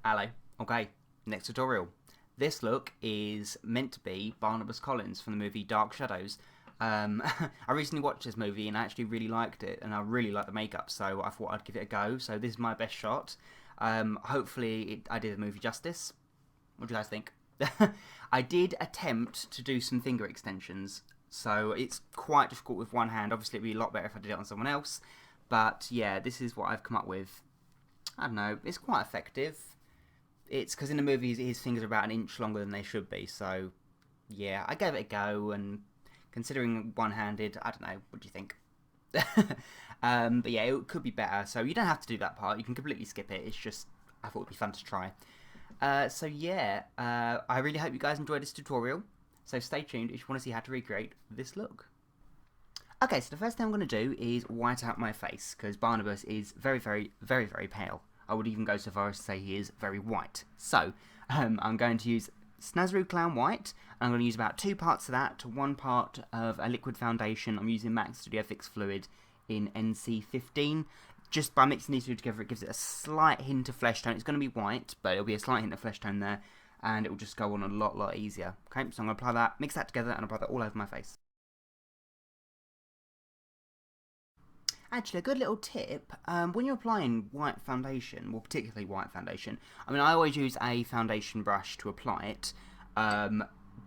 Hello. Okay, next tutorial. This look is meant to be Barnabas Collins from the movie Dark Shadows. I recently watched this movie and I actually really liked it, and I really liked the makeup, so I thought I'd give it a go. So this is my best shot. Hopefully I did the movie justice. What do you guys think? I did attempt to do some finger extensions, so it's quite difficult with one hand. Obviously it'd be a lot better if I did it on someone else, but yeah, this is what I've come up with. I don't know, it's quite effective. It's because in the movies his fingers are about an inch longer than they should be, so yeah, I gave it a go, and considering one-handed, I don't know, what do you think? But yeah, it could be better, so you don't have to do that part, you can completely skip it, it's just, I thought it would be fun to try. So yeah, I really hope you guys enjoyed this tutorial, so stay tuned if you want to see how to recreate this look. Okay, so the first thing I'm going to do is white out my face, because Barnabas is very, very, very, very pale. I would even go so far as to say he is very white. So, I'm going to use Snazaroo Clown White, and I'm going to use about 2 parts of that to 1 part of a liquid foundation. I'm using MAC Studio Fix Fluid in NC15. Just by mixing these two together, it gives it a slight hint of flesh tone. It's going to be white, but it'll be a slight hint of flesh tone there, and it will just go on a lot easier. Okay, so I'm going to apply that, mix that together, and apply that all over my face. Actually, a good little tip, when you're applying white foundation, well, particularly white foundation, I mean, I always use a foundation brush to apply it,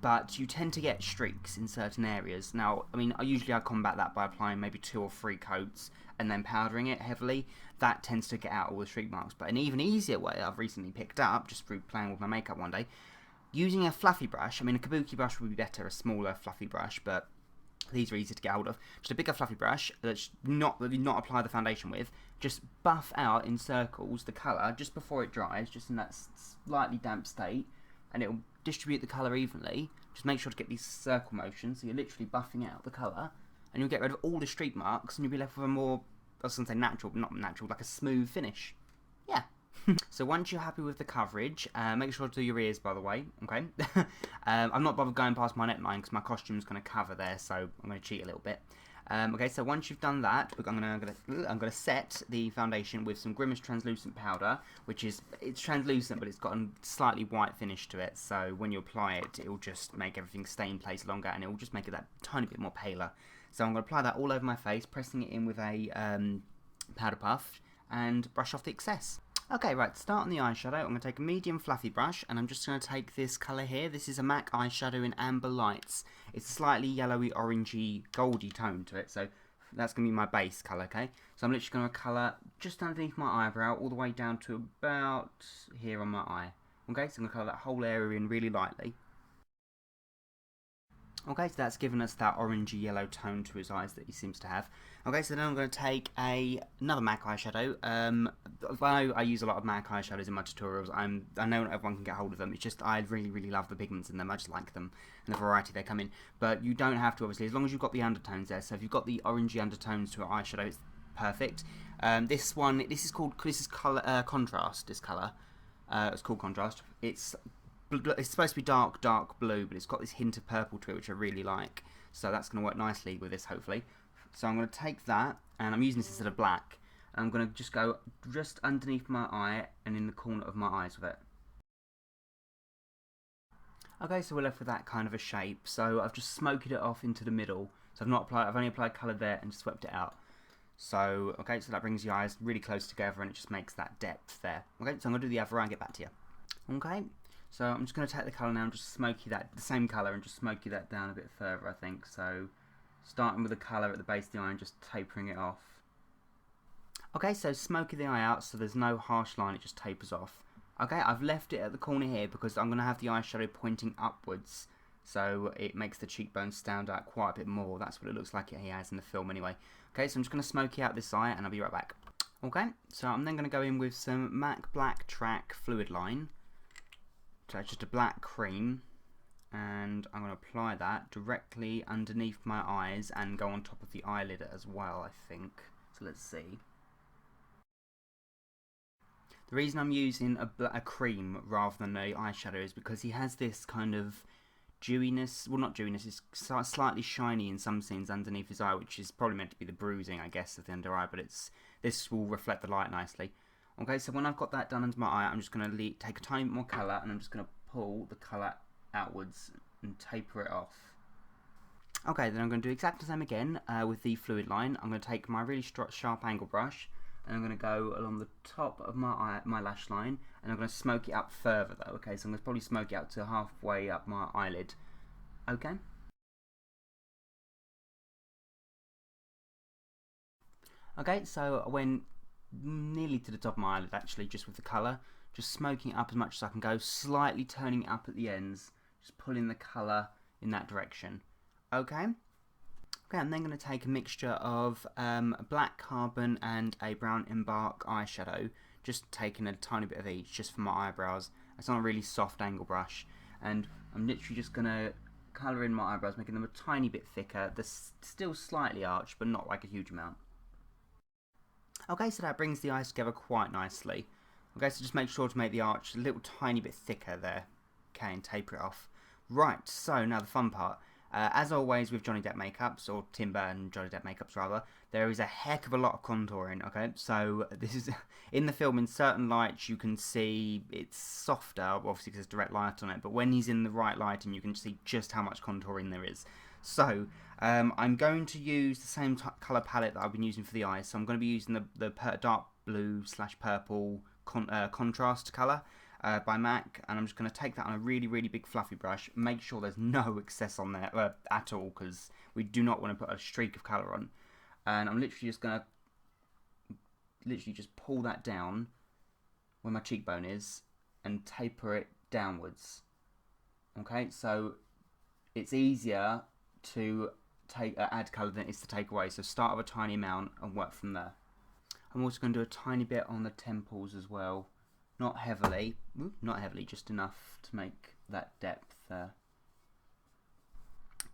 but you tend to get streaks in certain areas. Now, I mean, I combat that by applying maybe 2 or 3 coats and then powdering it heavily. That tends to get out all the streak marks. But an even easier way I've recently picked up, just through playing with my makeup one day, using a fluffy brush. I mean, a kabuki brush would be better, a smaller fluffy brush, but these are easy to get hold of. Just a bigger fluffy brush that's not apply the foundation with. Just buff out in circles the colour just before it dries, just in that slightly damp state, and it will distribute the colour evenly. Just make sure to get these circle motions, so you're literally buffing out the colour, and you'll get rid of all the streak marks, and you'll be left with a more, I was going to say natural, but not natural, like a smooth finish. Yeah. So once you're happy with the coverage, make sure to do your ears, by the way, okay? I'm not bothered going past my neckline because my costume's going to cover there, so I'm going to cheat a little bit. Okay, so once you've done that, I'm going to set the foundation with some Grimace translucent powder, which is, it's translucent, but it's got a slightly white finish to it, so when you apply it, it will just make everything stay in place longer, and it will just make it that tiny bit more paler. So I'm going to apply that all over my face, pressing it in with a powder puff, and brush off the excess. Okay, right, to start on the eyeshadow, I'm going to take a medium fluffy brush, and I'm just going to take this colour here. This is a MAC eyeshadow in Amber Lights. It's a slightly yellowy, orangey, goldy tone to it, so that's going to be my base colour, okay? So I'm literally going to colour just underneath my eyebrow, all the way down to about here on my eye. Okay, so I'm going to colour that whole area in really lightly. Okay, so that's given us that orangey yellow tone to his eyes that he seems to have. Okay, so then I'm going to take another MAC eyeshadow. I use a lot of MAC eyeshadows in my tutorials. I know not everyone can get hold of them. It's just I really love the pigments in them. I just like them and the variety they come in. But you don't have to, obviously, as long as you've got the undertones there. So if you've got the orangey undertones to an eyeshadow, it's perfect. This is color contrast. This colour, it's called contrast. It's supposed to be dark blue, but it's got this hint of purple to it, which I really like. So that's going to work nicely with this, hopefully. So I'm going to take that, and I'm using this instead of black, and I'm going to just go just underneath my eye and in the corner of my eyes with it. Okay, so we're left with that kind of a shape. So I've just smoked it off into the middle. So I've only applied colour there and just swept it out. So, okay, so that brings your eyes really close together, and it just makes that depth there. Okay, so I'm going to do the other eye and get back to you. Okay. So I'm just going to take the colour now and just the same colour, and just smoky that down a bit further, I think. So starting with the colour at the base of the eye and just tapering it off. Okay, so smoky the eye out so there's no harsh line, it just tapers off. Okay, I've left it at the corner here because I'm going to have the eyeshadow pointing upwards, so it makes the cheekbones stand out quite a bit more. That's what it looks like he has in the film anyway. Okay, so I'm just going to smoky out this eye and I'll be right back. Okay, so I'm then going to go in with some MAC Black Track Fluid Line. So it's just a black cream, and I'm going to apply that directly underneath my eyes and go on top of the eyelid as well, I think. So let's see. The reason I'm using a cream rather than a eyeshadow is because he has this kind of dewiness, well not dewiness, it's slightly shiny in some scenes underneath his eye, which is probably meant to be the bruising, I guess, of the under eye, but this will reflect the light nicely. Okay, so when I've got that done under my eye, I'm just going to take a tiny bit more colour, and I'm just going to pull the colour outwards and taper it off. Okay, then I'm going to do exactly the same again with the fluid line. I'm going to take my really sharp angle brush, and I'm going to go along the top of my lash line, and I'm going to smoke it up further though. Okay, so I'm going to probably smoke it up to halfway up my eyelid. Okay. Okay, so I went nearly to the top of my eyelid actually, just with the colour. Just smoking it up as much as I can go, slightly turning it up at the ends, just pulling the colour in that direction. Okay. Okay, I'm then going to take a mixture of black carbon and a brown embark eyeshadow, just taking a tiny bit of each just for my eyebrows. It's on a really soft angle brush, and I'm literally just going to colour in my eyebrows, making them a tiny bit thicker. They're still slightly arched, but not like a huge amount. Okay, so that brings the eyes together quite nicely. Okay, so just make sure to make the arch a little tiny bit thicker there. Okay, and taper it off. Right, so now the fun part. As always with Johnny Depp makeups, or Tim Burton Johnny Depp makeups rather, there is a heck of a lot of contouring, okay? So this is, in the film, in certain lights you can see it's softer, obviously because there's direct light on it, but when he's in the right lighting you can see just how much contouring there is. So, I'm going to use the same colour palette that I've been using for the eyes, so I'm going to be using the dark blue / purple contrast colour. By MAC, and I'm just going to take that on a really, really big fluffy brush. Make sure there's no excess on there at all, because we do not want to put a streak of colour on. And I'm literally just going to pull that down where my cheekbone is and taper it downwards. Okay, so it's easier to add colour than it is to take away. So start with a tiny amount and work from there. I'm also going to do a tiny bit on the temples as well. Not heavily, just enough to make that depth there.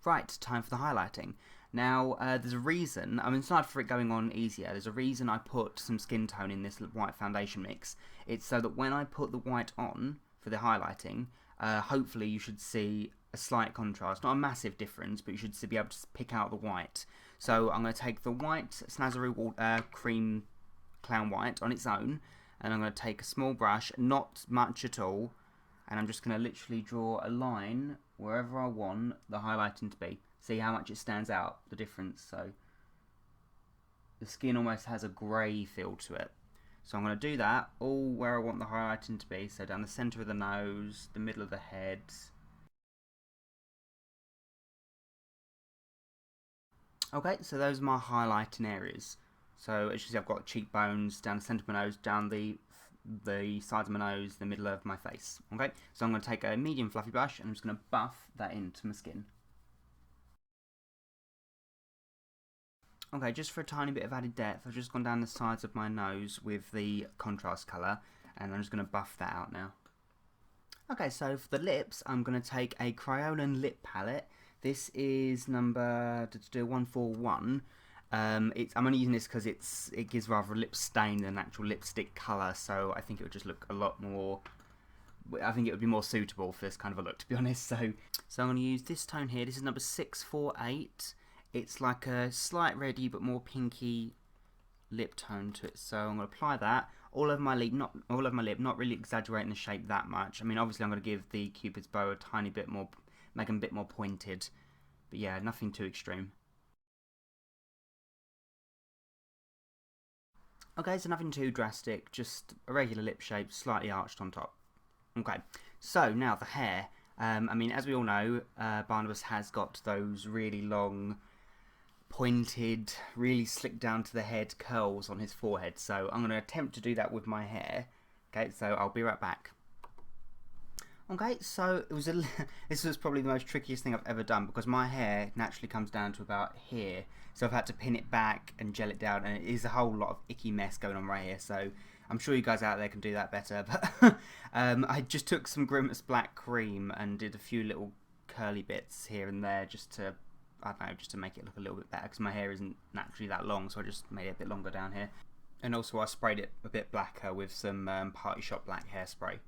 Right, time for the highlighting. Now, there's a reason, aside for it going on easier, there's a reason I put some skin tone in this white foundation mix. It's so that when I put the white on for the highlighting, hopefully you should see a slight contrast. Not a massive difference, but you should be able to pick out the white. So I'm going to take the white Snazaroo cream clown white on its own, and I'm going to take a small brush, not much at all, and I'm just going to literally draw a line wherever I want the highlighting to be. See how much it stands out, the difference. So the skin almost has a grey feel to it. So I'm going to do that all where I want the highlighting to be. So down the centre of the nose, the middle of the head. Okay, so those are my highlighting areas. So as you see, I've got cheekbones down the centre of my nose, down the sides of my nose, the middle of my face. Okay, so I'm going to take a medium fluffy brush and I'm just going to buff that into my skin. Okay, just for a tiny bit of added depth, I've just gone down the sides of my nose with the contrast colour, and I'm just going to buff that out now. Okay, so for the lips, I'm going to take a Kryolan lip palette. This is number 141. I'm only using this because it gives rather a lip stain than an actual lipstick colour, so I think it would just look a lot more. I think it would be more suitable for this kind of a look, to be honest. So I'm going to use this tone here. This is number 648. It's like a slight reddy but more pinky lip tone to it. So I'm going to apply that all over my lip, not really exaggerating the shape that much. I mean, obviously I'm going to give the Cupid's bow a tiny bit more, make them a bit more pointed, but yeah, nothing too extreme. Okay, so nothing too drastic, just a regular lip shape, slightly arched on top. Okay, so now the hair. As we all know, Barnabas has got those really long, pointed, really slick down to the head curls on his forehead. So I'm going to attempt to do that with my hair. Okay, so I'll be right back. Okay, so this was probably the most trickiest thing I've ever done because my hair naturally comes down to about here. So I've had to pin it back and gel it down, and it is a whole lot of icky mess going on right here. So I'm sure you guys out there can do that better. But I just took some Grimace black cream and did a few little curly bits here and there just to, I don't know, just to make it look a little bit better because my hair isn't naturally that long, so I just made it a bit longer down here. And also I sprayed it a bit blacker with some Party Shop black hairspray.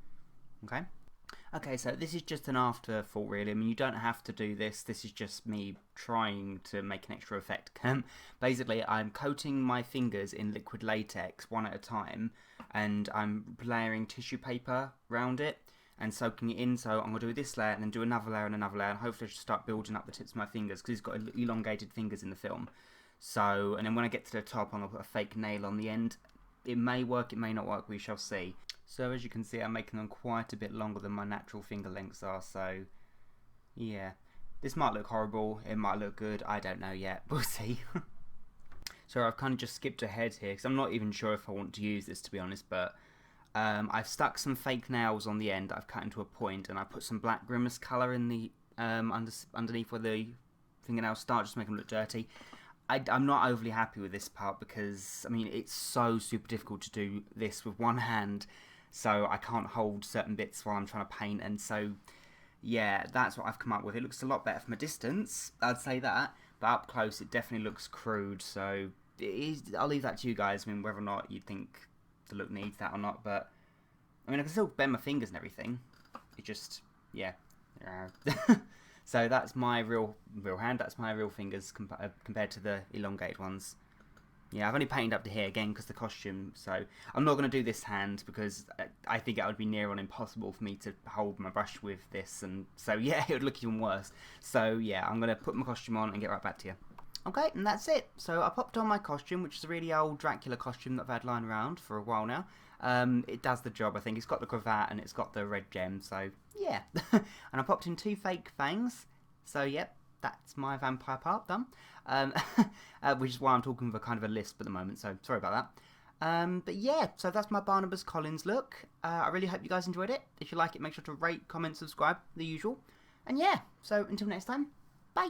Okay. Okay, so this is just an afterthought really. I mean, you don't have to do this. This is just me trying to make an extra effect. Basically, I'm coating my fingers in liquid latex one at a time, and I'm layering tissue paper around it and soaking it in. So I'm going to do this layer and then do another layer and another layer, and hopefully I should start building up the tips of my fingers, because he's got elongated fingers in the film. So, and then when I get to the top, I'm going to put a fake nail on the end. It may work, it may not work, we shall see. So as you can see, I'm making them quite a bit longer than my natural finger lengths are, so yeah. This might look horrible, it might look good, I don't know yet, we'll see. So I've kind of just skipped ahead here, because I'm not even sure if I want to use this, to be honest, but I've stuck some fake nails on the end that I've cut into a point, and I put some black grimace colour in the underneath where the fingernails start, just to make them look dirty. I'm not overly happy with this part, because, I mean, it's so super difficult to do this with one hand, so I can't hold certain bits while I'm trying to paint, and so, yeah, that's what I've come up with. It looks a lot better from a distance, I'd say that, but up close it definitely looks crude, so I'll leave that to you guys. I mean, whether or not you think the look needs that or not, but, I mean, I can still bend my fingers and everything, it just, yeah. So that's my real hand, that's my real fingers compared to the elongated ones. Yeah, I've only painted up to here again because the costume, so I'm not going to do this hand because I think it would be near on impossible for me to hold my brush with this, and so yeah, it would look even worse. So yeah, I'm going to put my costume on and get right back to you. Okay, and that's it. So I popped on my costume, which is a really old Dracula costume that I've had lying around for a while now. It does the job, I think. It's got the cravat and it's got the red gem, so yeah. And I popped in 2 fake fangs, so yep, that's my vampire part done. Which is why I'm talking with a kind of a lisp at the moment, so sorry about that. But yeah, so that's my Barnabas Collins look. I really hope you guys enjoyed it. If you like it, make sure to rate, comment, subscribe, the usual. And yeah, so until next time, bye!